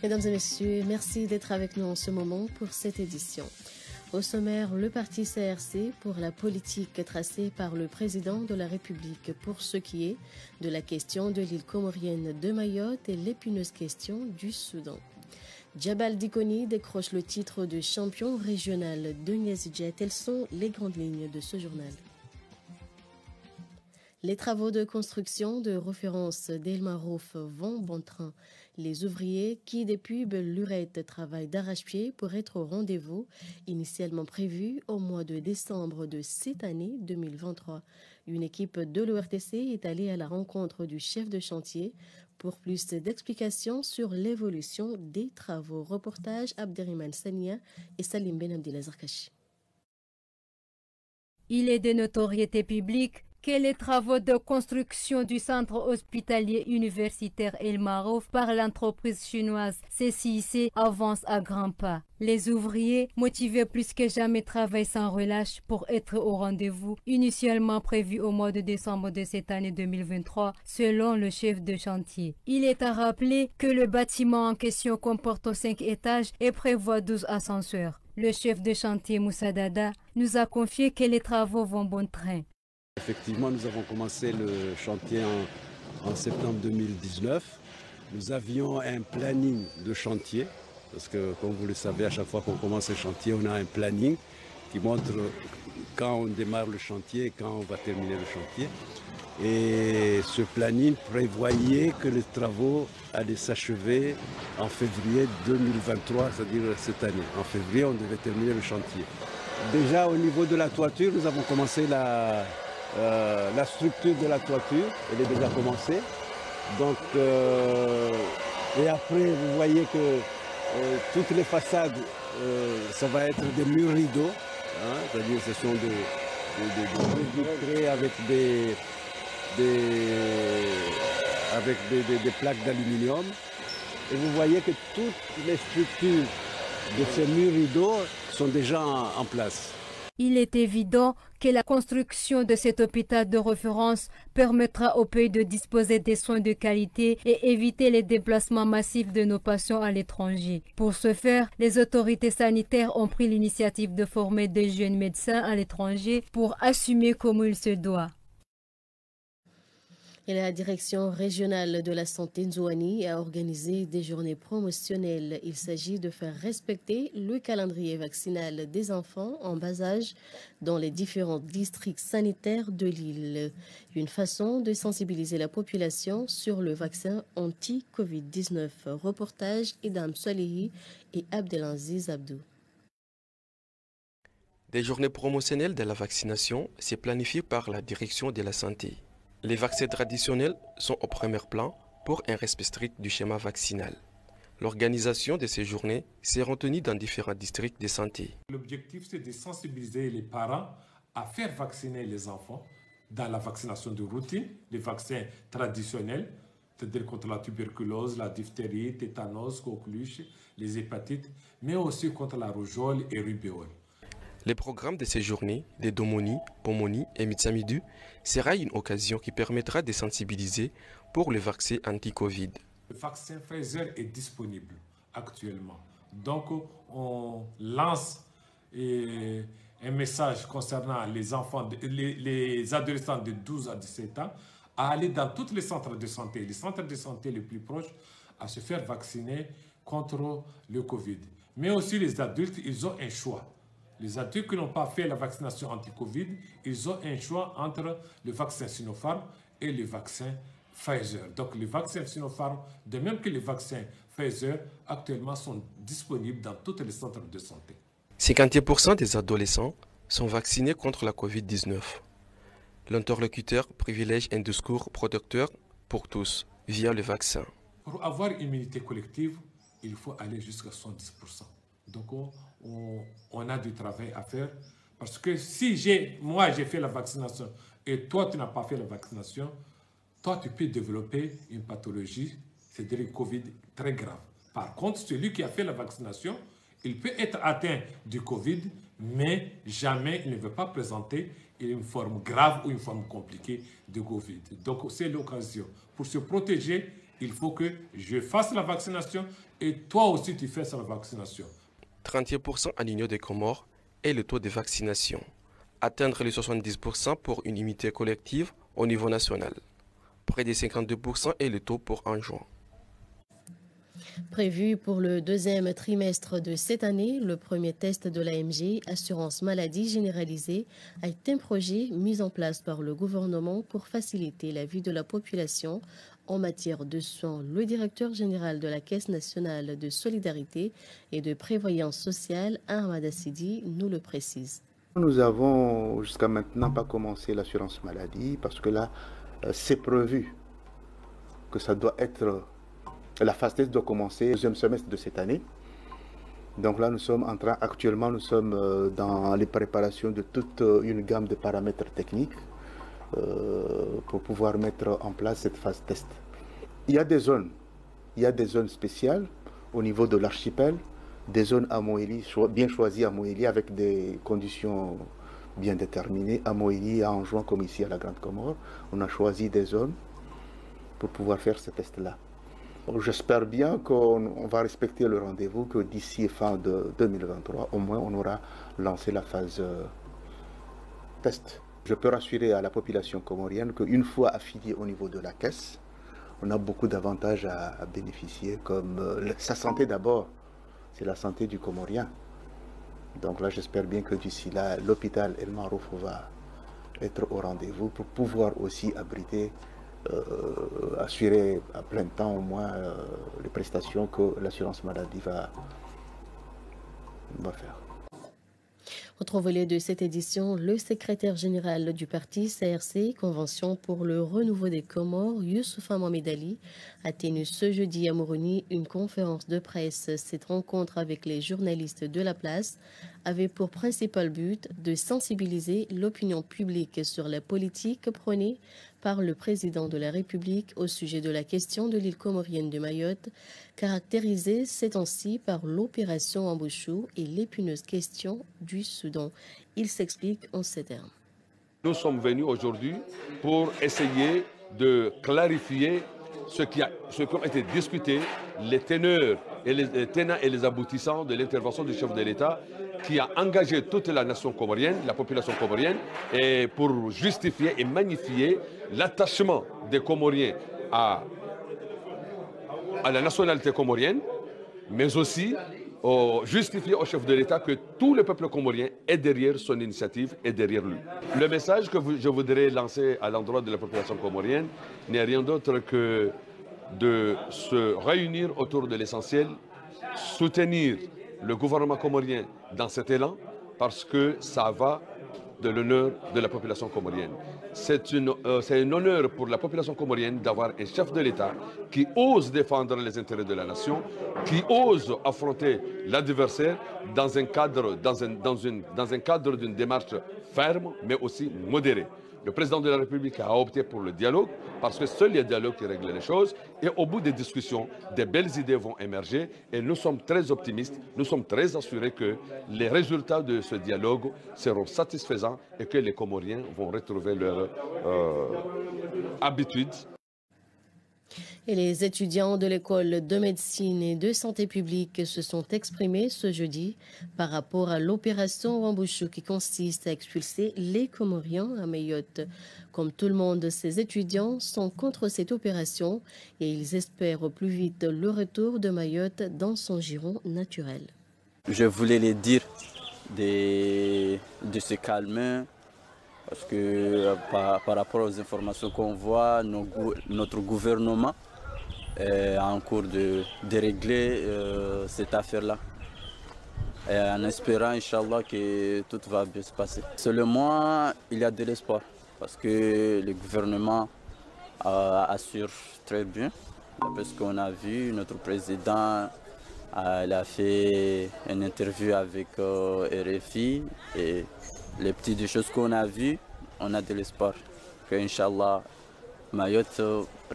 Mesdames et messieurs, merci d'être avec nous en ce moment pour cette édition. Au sommaire, le parti CRC pour la politique tracée par le président de la République pour ce qui est de la question de l'île comorienne de Mayotte et l'épineuse question du Soudan. Djabal Dikoni décroche le titre de champion régional de Niazidja. Telles sont les grandes lignes de ce journal. Les travaux de construction de référence d'El Marouf vont bon train. Les ouvriers qui depuis Lurette travaillent d'arrache-pied pour être au rendez-vous initialement prévu au mois de décembre de cette année 2023. Une équipe de l'ORTC est allée à la rencontre du chef de chantier pour plus d'explications sur l'évolution des travaux. Reportage Abderrahmane Sania et Salim Ben Abdelazar Kachi. Il est de notoriété publique que les travaux de construction du centre hospitalier universitaire El Marouf par l'entreprise chinoise CCIC avancent à grands pas. Les ouvriers, motivés plus que jamais, travaillent sans relâche pour être au rendez-vous, initialement prévu au mois de décembre de cette année 2023, selon le chef de chantier. Il est à rappeler que le bâtiment en question comporte 5 étages et prévoit 12 ascenseurs. Le chef de chantier Moussa Dada nous a confié que les travaux vont bon train. Effectivement, nous avons commencé le chantier en septembre 2019. Nous avions un planning de chantier, parce que comme vous le savez, à chaque fois qu'on commence un chantier, on a un planning qui montre quand on démarre le chantier et quand on va terminer le chantier. Et ce planning prévoyait que les travaux allaient s'achever en février 2023, c'est-à-dire cette année. En février, on devait terminer le chantier. Déjà au niveau de la toiture, nous avons commencé la structure de la toiture, elle est déjà commencée. Donc, et après, vous voyez que toutes les façades, ça va être des murs rideaux, hein, c'est-à-dire ce sont des murs vitrés avec des plaques d'aluminium. Et vous voyez que toutes les structures de ces murs rideaux sont déjà en place. Il est évident que la construction de cet hôpital de référence permettra au pays de disposer des soins de qualité et éviter les déplacements massifs de nos patients à l'étranger. Pour ce faire, les autorités sanitaires ont pris l'initiative de former des jeunes médecins à l'étranger pour assumer comme il se doit. Et la direction régionale de la santé Nzouani a organisé des journées promotionnelles. Il s'agit de faire respecter le calendrier vaccinal des enfants en bas âge dans les différents districts sanitaires de l'île. Une façon de sensibiliser la population sur le vaccin anti-Covid-19. Reportage Idam Solehi et Abdelaziz Abdou. Des journées promotionnelles de la vaccination, c'est planifié par la direction de la santé. Les vaccins traditionnels sont au premier plan pour un respect strict du schéma vaccinal. L'organisation de ces journées s'est retenue dans différents districts de santé. L'objectif, c'est de sensibiliser les parents à faire vacciner les enfants dans la vaccination de routine, les vaccins traditionnels, c'est-à-dire contre la tuberculose, la diphtérie, tétanos, coqueluche, les hépatites, mais aussi contre la rougeole et rubéole. Le programme de ces journées, de Domoni, Pomoni et Mitsamidu, sera une occasion qui permettra de sensibiliser pour le vaccin anti-Covid. Le vaccin Pfizer est disponible actuellement. Donc, on lance un message concernant les enfants, les adolescents de 12 à 17 ans, à aller dans tous les centres de santé les plus proches, à se faire vacciner contre le Covid. Mais aussi les adultes, ils ont un choix. Les adultes qui n'ont pas fait la vaccination anti-Covid, ils ont un choix entre le vaccin Sinopharm et le vaccin Pfizer. Donc les vaccins Sinopharm, de même que les vaccins Pfizer, actuellement sont disponibles dans tous les centres de santé. 50% des adolescents sont vaccinés contre la Covid-19. L'interlocuteur privilège un discours protecteur pour tous via le vaccin. Pour avoir une immunité collective, il faut aller jusqu'à 70%. Donc on a du travail à faire parce que si moi j'ai fait la vaccination et toi tu n'as pas fait la vaccination, toi tu peux développer une pathologie, c'est-à-dire une Covid très grave. Par contre, celui qui a fait la vaccination, il peut être atteint du Covid, mais jamais il ne veut pas présenter une forme grave ou une forme compliquée de Covid. Donc c'est l'occasion pour se protéger Il faut que je fasse la vaccination et toi aussi tu fasses la vaccination. 31% à l'Union des Comores est le taux de vaccination. Atteindre les 70% pour une unité collective au niveau national. Près de 52% est le taux pour en juin. Prévu pour le deuxième trimestre de cette année, le premier test de l'AMG, Assurance Maladie Généralisée, est un projet mis en place par le gouvernement pour faciliter la vie de la population en matière de soins. Le directeur général de la Caisse nationale de solidarité et de prévoyance sociale, Ahmad Sidi, nous le précise. Nous avons jusqu'à maintenant pas commencé l'assurance maladie parce que là, c'est prévu que ça doit être... La phase test doit commencer au deuxième semestre de cette année. Donc là, actuellement, nous sommes dans les préparations de toute une gamme de paramètres techniques pour pouvoir mettre en place cette phase test. Il y a des zones spéciales au niveau de l'archipel, des zones à Moélie, bien choisies à Moélie avec des conditions bien déterminées. À Moélie, à Anjouan, comme ici à la Grande Comore, on a choisi des zones pour pouvoir faire ce test-là. J'espère bien qu'on va respecter le rendez-vous, que d'ici fin de 2023, au moins, on aura lancé la phase test. Je peux rassurer à la population comorienne qu'une fois affiliée au niveau de la caisse, on a beaucoup d'avantages à bénéficier, comme sa santé d'abord, c'est la santé du Comorien. Donc là, j'espère bien que d'ici là, l'hôpital El Marouf va être au rendez-vous pour pouvoir aussi abriter assurer à plein temps au moins les prestations que l'assurance maladie va faire. Autre volet de cette édition, le secrétaire général du parti CRC, Convention pour le renouveau des Comores, Youssoufa Mohamed Ali, a tenu ce jeudi à Moroni une conférence de presse. Cette rencontre avec les journalistes de la place avait pour principal but de sensibiliser l'opinion publique sur la politique prônée par le président de la République au sujet de la question de l'île comorienne de Mayotte, caractérisée ces temps-ci par l'opération Ambouchou et l'épineuse question du Soudan. Il s'explique en ces termes. Nous sommes venus aujourd'hui pour essayer de clarifier ce qui ont été discutés, les teneurs et les tenants et les aboutissants de l'intervention du chef de l'État qui a engagé toute la nation comorienne, la population comorienne, et pour justifier et magnifier l'attachement des Comoriens à la nationalité comorienne, mais aussi justifier au chef de l'État que tout le peuple comorien est derrière son initiative et derrière lui. Le message que je voudrais lancer à l'endroit de la population comorienne n'est rien d'autre que de se réunir autour de l'essentiel, soutenir le gouvernement comorien dans cet élan, parce que ça va de l'honneur de la population comorienne. C'est un honneur pour la population comorienne d'avoir un chef de l'État qui ose défendre les intérêts de la nation, qui ose affronter l'adversaire dans un cadre d'une démarche ferme, mais aussi modérée. Le président de la République a opté pour le dialogue parce que seul le dialogue qui règle les choses. Et au bout des discussions, des belles idées vont émerger et nous sommes très optimistes, nous sommes très assurés que les résultats de ce dialogue seront satisfaisants et que les Comoriens vont retrouver leur habitude. Et les étudiants de l'école de médecine et de santé publique se sont exprimés ce jeudi par rapport à l'opération Wambouchou qui consiste à expulser les Comoriens à Mayotte. Comme tout le monde, ces étudiants sont contre cette opération et ils espèrent au plus vite le retour de Mayotte dans son giron naturel. Je voulais les dire de se calmer. Parce que par rapport aux informations qu'on voit, notre gouvernement est en cours de régler cette affaire-là. En espérant, Inch'Allah, que tout va bien se passer. Seulement, il y a de l'espoir. Parce que le gouvernement assure très bien. Parce qu'on a vu, notre président il a fait une interview avec RFI. Et les petites choses qu'on a vues, on a de l'espoir que, Inch'Allah, Mayotte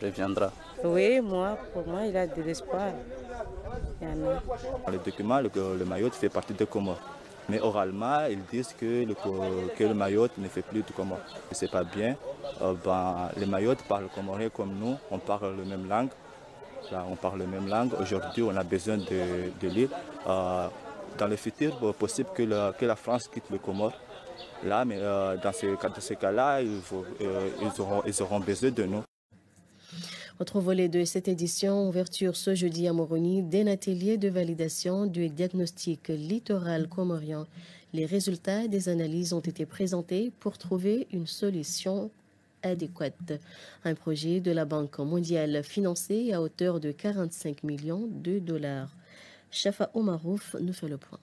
reviendra. Oui, pour moi, il a de l'espoir. Dans le document, le Mayotte fait partie des Comores. Mais oralement, ils disent que le Mayotte ne fait plus de Comores. Ce n'est pas bien. Les Mayotte parlent comorien comme nous, on parle la même langue. Là, on parle la même langue. Aujourd'hui, on a besoin de l'île. Dans le futur, possible que la France quitte le Comores. Là, mais dans ce cas-là, ils auront besoin de nous. Autre volet de cette édition, ouverture ce jeudi à Moroni d'un atelier de validation du diagnostic littoral comorien. Les résultats des analyses ont été présentés pour trouver une solution adéquate. Un projet de la Banque mondiale financé à hauteur de 45 millions de dollars. Shafa Omarouf nous fait le point.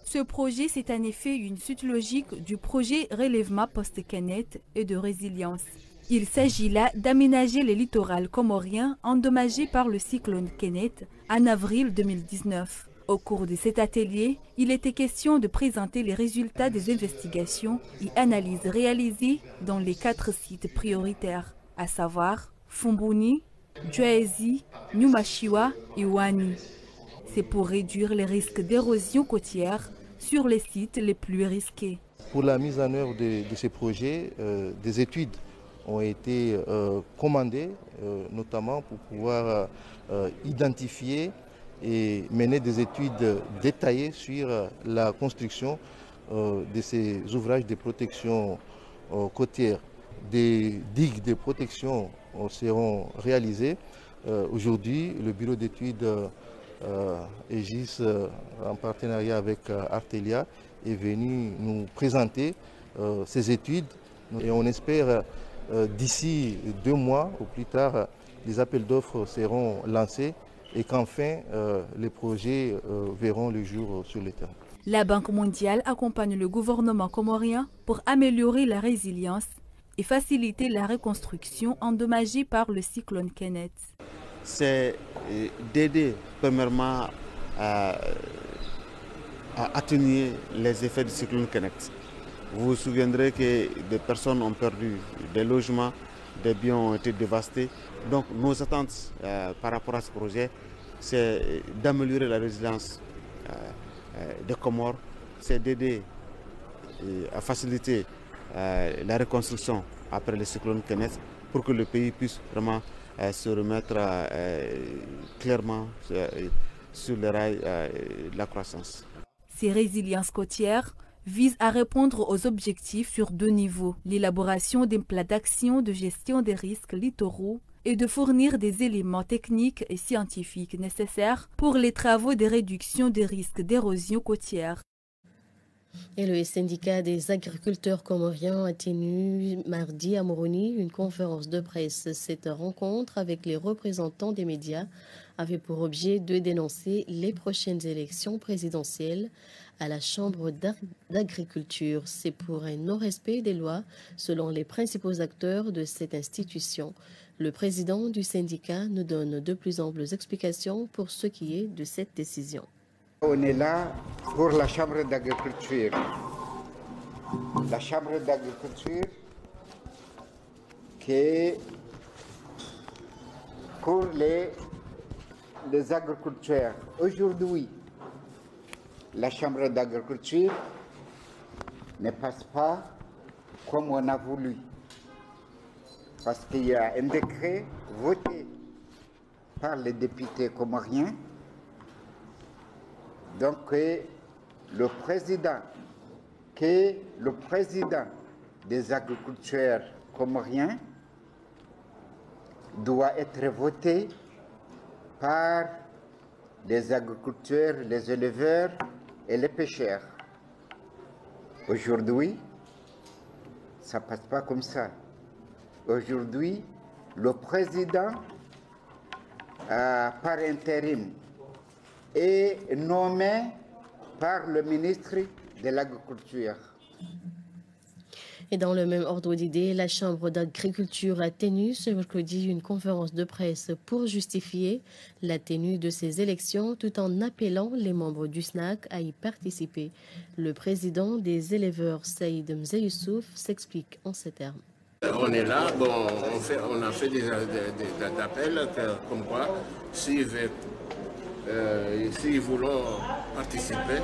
Ce projet, c'est en effet une suite logique du projet Relèvement post-Kenneth et de résilience. Il s'agit là d'aménager les littorales comoriens endommagés par le cyclone Kenneth en avril 2019. Au cours de cet atelier, il était question de présenter les résultats des investigations et analyses réalisées dans les 4 sites prioritaires, à savoir Fumbuni, Djoezi, Nyumashiwa et Wani. C'est pour réduire les risques d'érosion côtière sur les sites les plus risqués. Pour la mise en œuvre de ces projets, des études ont été commandées, notamment pour pouvoir identifier et mener des études détaillées sur la construction de ces ouvrages de protection côtière. Des digues de protection seront réalisées. Aujourd'hui, le bureau d'études Aegis, en partenariat avec Artelia, est venu nous présenter ces études et on espère d'ici 2 mois ou plus tard, les appels d'offres seront lancés et qu'enfin les projets verront le jour sur le terrain. La Banque mondiale accompagne le gouvernement comorien pour améliorer la résilience et faciliter la reconstruction endommagée par le cyclone Kenneth. C'est d'aider premièrement à atténuer les effets du cyclone Kenneth. Vous vous souviendrez que des personnes ont perdu des logements, des biens ont été dévastés. Donc nos attentes par rapport à ce projet, c'est d'améliorer la résilience des Comores, c'est d'aider à faciliter la reconstruction après le cyclone Kenneth pour que le pays puisse vraiment se remettre clairement sur les rails de la croissance. Ces résiliences côtières visent à répondre aux objectifs sur 2 niveaux, l'élaboration d'un plan d'action de gestion des risques littoraux et de fournir des éléments techniques et scientifiques nécessaires pour les travaux de réduction des risques d'érosion côtière. Et le syndicat des agriculteurs comoriens a tenu mardi à Moroni une conférence de presse. Cette rencontre avec les représentants des médias avait pour objet de dénoncer les prochaines élections présidentielles à la Chambre d'agriculture. C'est pour un non-respect des lois selon les principaux acteurs de cette institution. Le président du syndicat nous donne de plus amples explications pour ce qui est de cette décision. On est là pour la Chambre d'agriculture. La Chambre d'agriculture qui est pour les agriculteurs. Aujourd'hui, la Chambre d'agriculture ne passe pas comme on a voulu. Parce qu'il y a un décret voté par les députés comoriens. Donc, le président des agriculteurs comoriens doit être voté par les agriculteurs, les éleveurs et les pêcheurs. Aujourd'hui, ça ne passe pas comme ça. Aujourd'hui, le président, par intérim, est nommé par le ministre de l'Agriculture. Et dans le même ordre d'idées, la Chambre d'agriculture a tenu ce mercredi une conférence de presse pour justifier la tenue de ces élections tout en appelant les membres du SNAC à y participer. Le président des éleveurs, Saïd Mzeyoussouf, s'explique en ces termes. On est là, bon, on a fait des appels comme quoi, s'ils voulons participer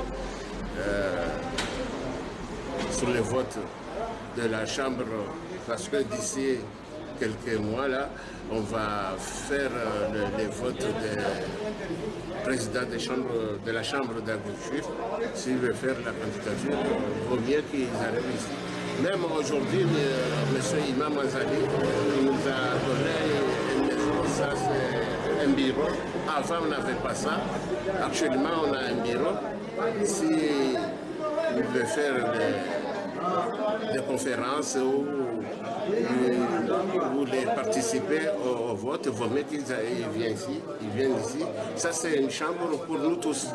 sur le vote de la Chambre, parce que d'ici quelques mois, là, on va faire les votes des présidents de la Chambre d'agriculture. S'ils veulent faire la candidature, il vaut mieux qu'ils arrivent ici. Même aujourd'hui, M. Imam Azali nous a donné une maison, ça c'est un bureau. Avant, on n'avait pas ça. Actuellement, on a un bureau. Si vous voulez faire des conférences ou les participer au vote, il vaut mieux qu'ils viennent ici. Ils viennent ici. Ça, c'est une chambre pour nous tous.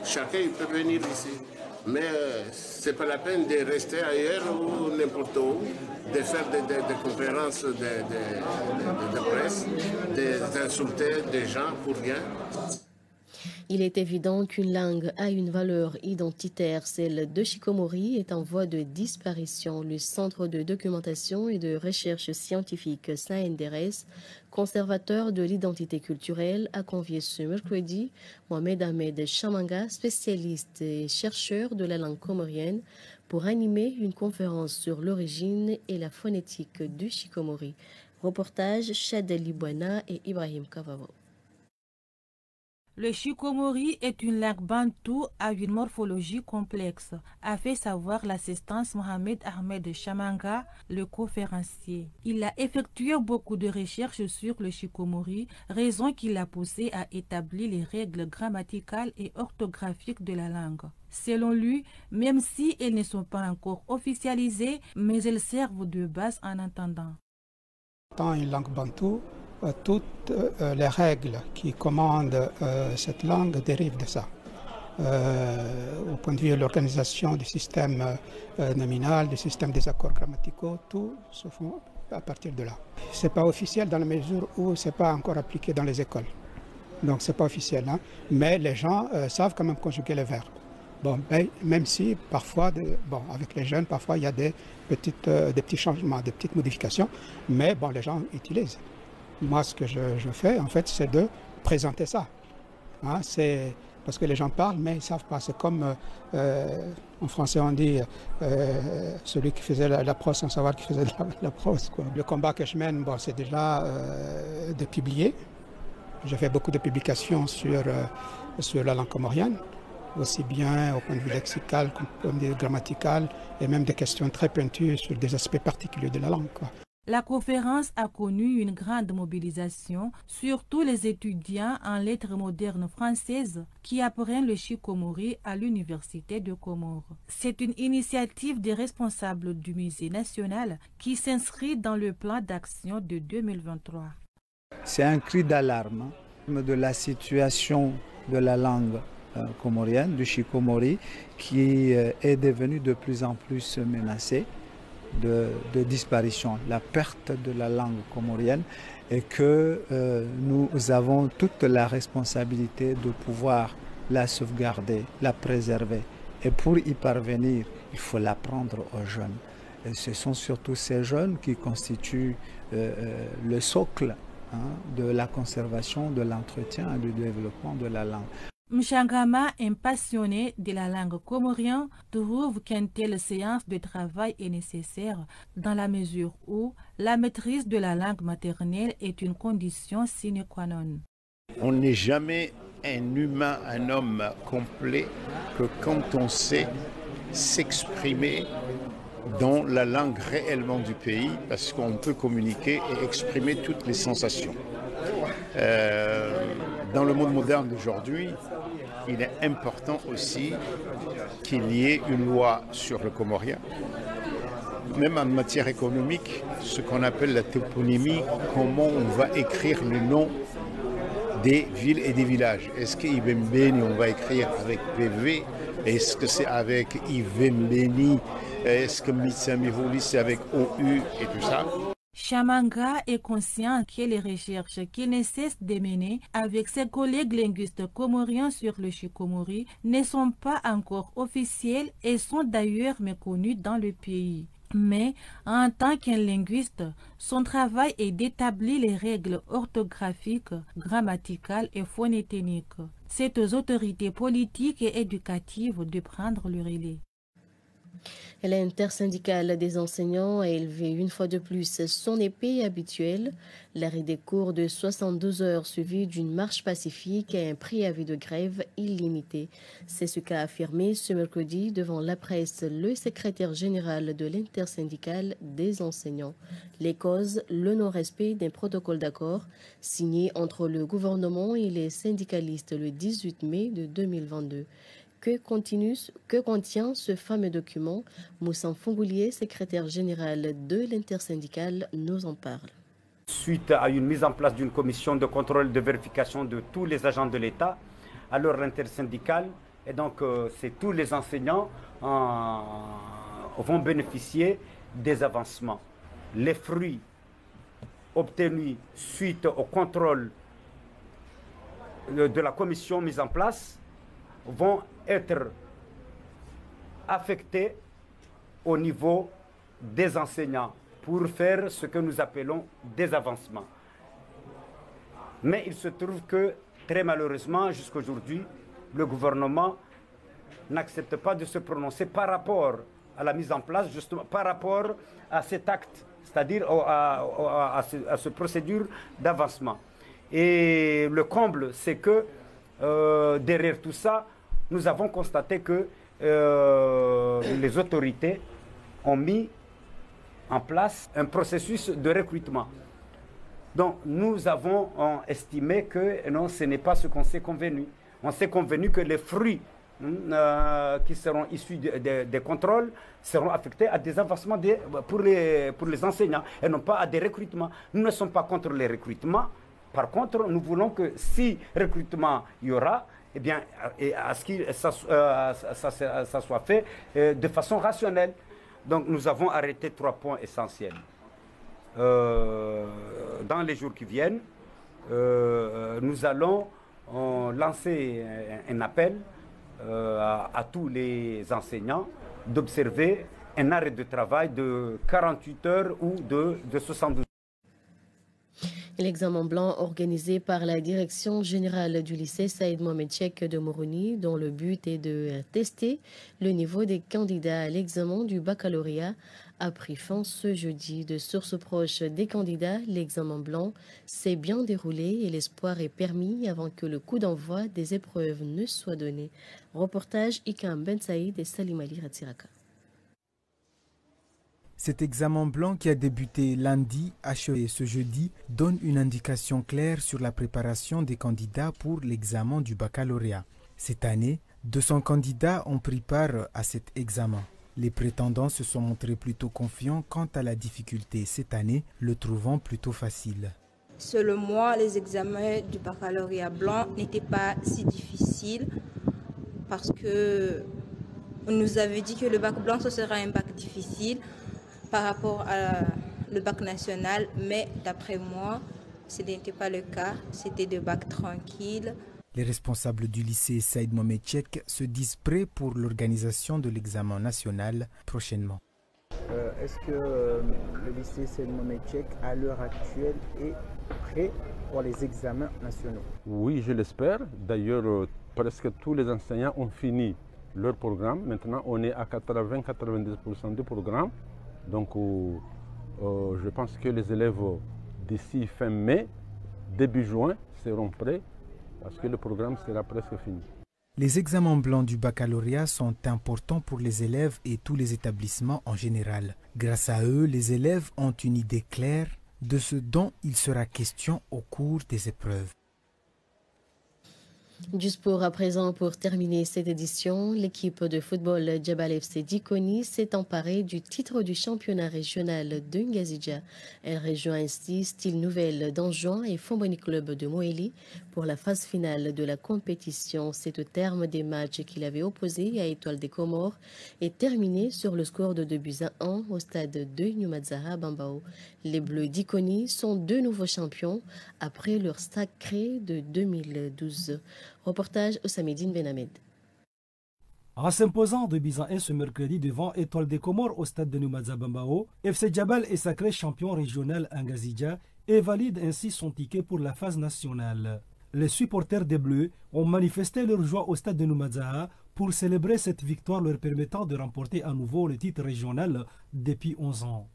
Chacun il peut venir ici. Mais ce n'est pas la peine de rester ailleurs ou n'importe où, de faire des conférences de presse, d'insulter des gens pour rien. Il est évident qu'une langue a une valeur identitaire. Celle de Shikomori est en voie de disparition. Le Centre de documentation et de recherche scientifique SANDRS, conservateur de l'identité culturelle, a convié ce mercredi Mohamed Ahmed Chamanga, spécialiste et chercheur de la langue comorienne, pour animer une conférence sur l'origine et la phonétique du Shikomori. Reportage Chadel Libouana et Ibrahim Kavavo. Le Shikomori est une langue bantoue à une morphologie complexe, a fait savoir l'assistance Mohamed Ahmed Chamanga, le conférencier. Il a effectué beaucoup de recherches sur le Shikomori, raison qui l'a poussé à établir les règles grammaticales et orthographiques de la langue. Selon lui, même si elles ne sont pas encore officialisées, mais elles servent de base en attendant. Dans une langue bantoue, toutes les règles qui commandent cette langue dérivent de ça. Au point de vue de l'organisation du système nominal, du système des accords grammaticaux, tout se fait à partir de là. Ce n'est pas officiel dans la mesure où ce n'est pas encore appliqué dans les écoles. Donc ce n'est pas officiel, hein. Mais les gens savent quand même conjuguer les verbes. Bon, même si parfois, avec les jeunes, parfois il y a des petits changements, des petites modifications, mais bon, les gens utilisent. Moi, ce que je fais, en fait, c'est de présenter ça. Hein, c'est parce que les gens parlent, mais ils ne savent pas. C'est comme, en français, on dit celui qui faisait la prose sans savoir qui faisait la prose, quoi. Le combat que je mène, c'est déjà de publier. J'ai fait beaucoup de publications sur la langue comorienne, aussi bien au point de vue lexical qu'au point de vue grammatical, et même des questions très pointues sur des aspects particuliers de la langue, quoi. La conférence a connu une grande mobilisation, surtout les étudiants en lettres modernes françaises qui apprennent le Shikomori à l'Université de Comores. C'est une initiative des responsables du Musée national qui s'inscrit dans le plan d'action de 2023. C'est un cri d'alarme de la situation de la langue comorienne, du Shikomori, qui est devenue de plus en plus menacée de disparition, la perte de la langue comorienne, et que nous avons toute la responsabilité de pouvoir la sauvegarder, la préserver. Et pour y parvenir, il faut l'apprendre aux jeunes. Et ce sont surtout ces jeunes qui constituent le socle de la conservation, de l'entretien et du développement de la langue. Mchangama, un passionné de la langue comorienne, trouve qu'une telle séance de travail est nécessaire dans la mesure où la maîtrise de la langue maternelle est une condition sine qua non. On n'est jamais un humain, un homme complet que quand on sait s'exprimer dans la langue réellement du pays, parce qu'on peut communiquer et exprimer toutes les sensations. Dans le monde moderne d'aujourd'hui, il est important aussi qu'il y ait une loi sur le comorien. Même en matière économique, ce qu'on appelle la toponymie, comment on va écrire le nom des villes et des villages. Est-ce qu'Ivembeni, on va écrire avec PV? Est-ce que c'est avec Ivembeni? Est-ce que Mitsamivoli, c'est avec OU et tout ça? Chamanga est conscient que les recherches qu'il ne cesse de mener avec ses collègues linguistes comoriens sur le Shikomori ne sont pas encore officielles et sont d'ailleurs méconnues dans le pays. Mais en tant qu'un linguiste, son travail est d'établir les règles orthographiques, grammaticales et phonétoniques. C'est aux autorités politiques et éducatives de prendre le relais. L'intersyndicale des enseignants a élevé une fois de plus son épée habituelle. L'arrêt des cours de 72 heures suivi d'une marche pacifique et un préavis de grève illimité. C'est ce qu'a affirmé ce mercredi devant la presse le secrétaire général de l'intersyndicale des enseignants. Les causes, le non-respect d'un protocole d'accord signé entre le gouvernement et les syndicalistes le 18 mai de 2022. Que contient ce fameux document? Moussa Fongoulier, secrétaire général de l'intersyndicale, nous en parle. Suite à une mise en place d'une commission de contrôle et de vérification de tous les agents de l'État, alors l'intersyndicale, et donc c'est tous les enseignants vont bénéficier des avancements. Les fruits obtenus suite au contrôle de la commission mise en place vont être affectés au niveau des enseignants pour faire ce que nous appelons des avancements. Mais il se trouve que, très malheureusement, jusqu'à aujourd'hui, le gouvernement n'accepte pas de se prononcer par rapport à la mise en place, justement, par rapport à cet acte, c'est-à-dire à cette procédure d'avancement. Et le comble, c'est que derrière tout ça, nous avons constaté que les autorités ont mis en place un processus de recrutement. Donc nous avons estimé que non, ce n'est pas ce qu'on s'est convenu. On s'est convenu que les fruits qui seront issus des contrôles seront affectés à des avancements pour les enseignants et non pas à des recrutements. Nous ne sommes pas contre les recrutements. Par contre, nous voulons que si recrutement il y aura, eh bien, à ce que ça soit fait de façon rationnelle. Donc nous avons arrêté 3 points essentiels. Dans les jours qui viennent, nous allons lancer un appel à tous les enseignants d'observer un arrêt de travail de 48 heures ou de 72 heures. L'examen blanc organisé par la direction générale du lycée Saïd Mohamed Cheikh de Moroni, dont le but est de tester le niveau des candidats à l'examen du baccalauréat, a pris fin ce jeudi. De sources proches des candidats, l'examen blanc s'est bien déroulé et l'espoir est permis avant que le coup d'envoi des épreuves ne soit donné. Reportage Ikam Ben Saïd et Salim Ali Ratsiraka. Cet examen blanc qui a débuté lundi, achevé ce jeudi, donne une indication claire sur la préparation des candidats pour l'examen du baccalauréat. Cette année, 200 candidats ont pris part à cet examen. Les prétendants se sont montrés plutôt confiants quant à la difficulté cette année, le trouvant plutôt facile. Selon moi, les examens du baccalauréat blanc n'étaient pas si difficiles parce que on nous avait dit que le bac blanc ce sera un bac difficile par rapport à le bac national, mais d'après moi, ce n'était pas le cas, c'était des bacs tranquilles. Les responsables du lycée Saïd Mohamed Cheikh se disent prêts pour l'organisation de l'examen national prochainement. Est-ce que le lycée Saïd Mohamed Cheikh, à l'heure actuelle, est prêt pour les examens nationaux? Oui, je l'espère. D'ailleurs, presque tous les enseignants ont fini leur programme. Maintenant, on est à 80-90% du programme. Donc, je pense que les élèves, d'ici fin mai, début juin, seront prêts parce que le programme sera presque fini. Les examens blancs du baccalauréat sont importants pour les élèves et tous les établissements en général. Grâce à eux, les élèves ont une idée claire de ce dont il sera question au cours des épreuves. Du sport à présent pour terminer cette édition, l'équipe de football Djabal FC Dikoni s'est emparée du titre du championnat régional de Ngazidja. Elle rejoint ainsi Style Nouvelle d'Anjouan et Fomboni Club de Moéli pour la phase finale de la compétition. C'est au terme des matchs qu'il avait opposés à Étoile des Comores et terminé sur le score de 2-1 au stade de Nyumadzara Bambao. Les Bleus Dikoni sont de nouveaux champions après leur sacré de 2012. Reportage Ossamedine Benhamed. En s'imposant 2-1 ce mercredi devant Étoile des Comores au stade de Nyumadzara Bambao, FC Djabal est sacré champion régional en Ngazidja et valide ainsi son ticket pour la phase nationale. Les supporters des Bleus ont manifesté leur joie au stade de Nyumadzara pour célébrer cette victoire leur permettant de remporter à nouveau le titre régional depuis 11 ans.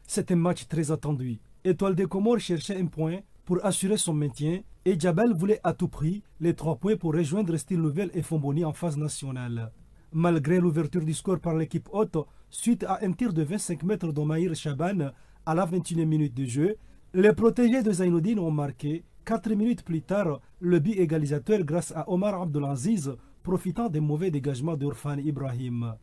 C'était un match très attendu. Étoile des Comores cherchait un point pour assurer son maintien et Djabel voulait à tout prix les 3 points pour rejoindre Style Nouvelle et Fomboni en phase nationale. Malgré l'ouverture du score par l'équipe haute, suite à un tir de 25 mètres d'Omaïr Chaban à la 21e minute de jeu, les protégés de Zainoudine ont marqué 4 minutes plus tard le but égalisateur grâce à Omar Abdelaziz, profitant des mauvais dégagements d'Urfan Ibrahim.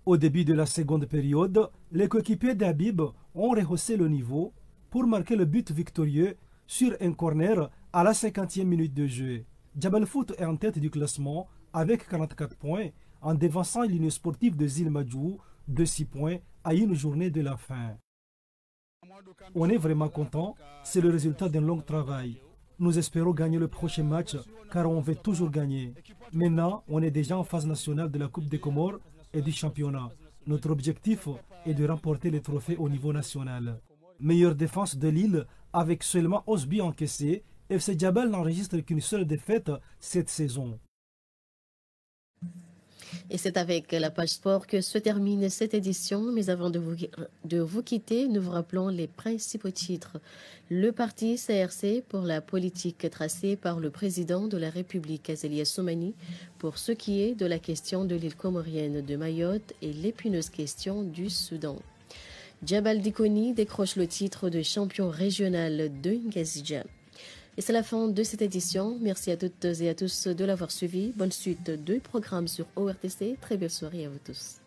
Au début de la seconde période, les coéquipiers d'Habib ont rehaussé le niveau pour marquer le but victorieux sur un corner à la 50e minute de jeu. Djabel Foot est en tête du classement avec 44 points en devançant l'Union sportive de Zilmadjou de 6 points à une journée de la fin. On est vraiment content, c'est le résultat d'un long travail. Nous espérons gagner le prochain match car on veut toujours gagner. Maintenant, on est déjà en phase nationale de la Coupe des Comores et du championnat. Notre objectif est de remporter les trophées au niveau national. Meilleure défense de Lille avec seulement 11 buts encaissés, FC Djabel n'enregistre qu'une seule défaite cette saison. Et c'est avec la page sport que se termine cette édition. Mais avant de vous quitter, nous vous rappelons les principaux titres. Le parti CRC pour la politique tracée par le président de la République, Azélia Soumani, pour ce qui est de la question de l'île comorienne de Mayotte et l'épineuse question du Soudan. Djabel Dikoni décroche le titre de champion régional de Ngazidja. Et c'est la fin de cette édition. Merci à toutes et à tous de l'avoir suivi. Bonne suite de programmes sur ORTC. Très belle soirée à vous tous.